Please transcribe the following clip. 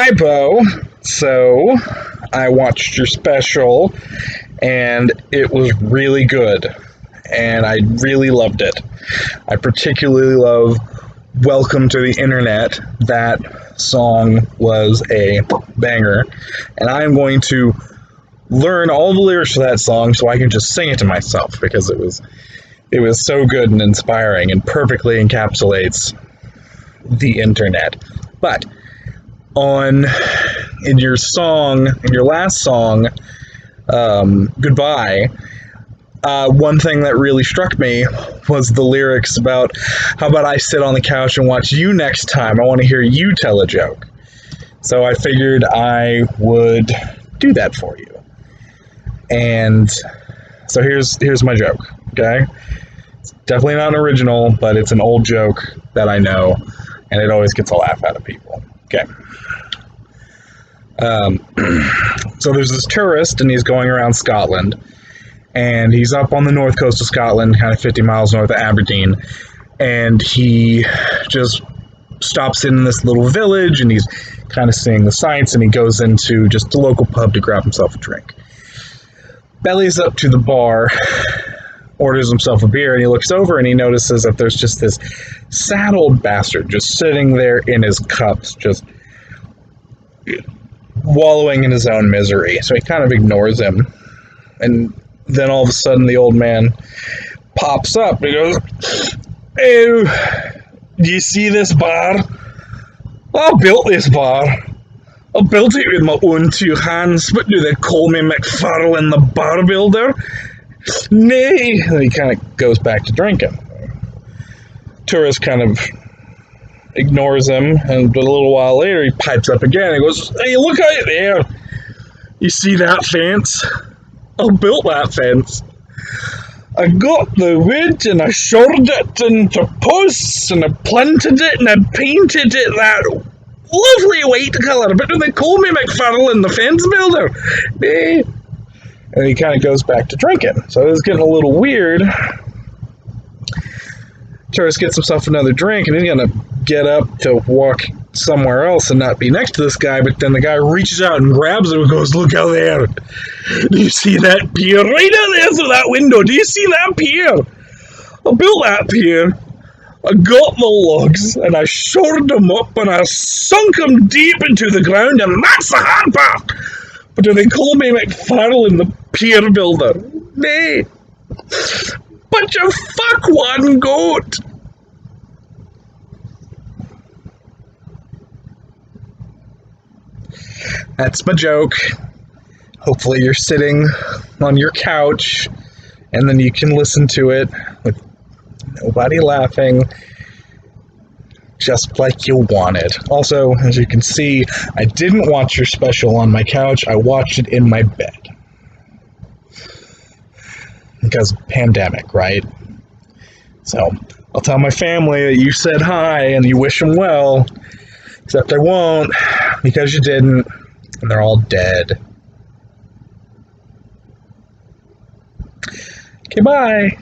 Hi, Bo. So, I watched your special, and it was really good, and I really loved it. I particularly love Welcome to the Internet. That song was a banger, and I'm going to learn all the lyrics to that song so I can just sing it to myself because it was so good and inspiring and perfectly encapsulates the internet. But on in your last song, Goodbye, one thing that really struck me was the lyrics about how about I sit on the couch and watch you next time. I want to hear you tell a joke. So I figured I would do that for you. And so here's my joke, okay? It's definitely not an original, but it's an old joke that I know, and it always gets a laugh out of people. Okay. So there's this tourist, and he's going around Scotland, and he's up on the north coast of Scotland, kind of 50 miles north of Aberdeen, and he just stops in this little village, and he's kind of seeing the sights, and he goes into just a local pub to grab himself a drink. Bellies up to the bar, orders himself a beer, and he looks over and he notices that there's just this sad old bastard just sitting there in his cups, just wallowing in his own misery. So he kind of ignores him. And then all of a sudden the old man pops up and he goes, "Oh, do you see this bar? I built this bar. I built it with my own two hands. What do they call me, McFarlane the bar builder? Nay." And he kind of goes back to drinking. Tourist kind of ignores him, and a little while later he pipes up again. He goes, "Hey, look out there. You see that fence? I built that fence. I got the wood and I shored it into posts and I planted it and I painted it that lovely white colour. But do they call me McFarlane the fence builder? Nay." And he kind of goes back to drinking. So it's getting a little weird. Tourist gets himself another drink, and he's going to get up to walk somewhere else and not be next to this guy, but then the guy reaches out and grabs him and goes, "Look out there. Do you see that pier? Right out there through that window. Do you see that pier? I built that pier. I got the logs, and I shored them up, and I sunk them deep into the ground, and that's the hard part. But do they call me McFarlane the pier builder? Nay. But you fuck one goat." That's my joke. Hopefully you're sitting on your couch and then you can listen to it with nobody laughing, just like you wanted. Also, as you can see, I didn't watch your special on my couch. I watched it in my bed. Because pandemic, right? So, I'll tell my family that you said hi and you wish them well, except I won't, because you didn't, and they're all dead. Okay, bye.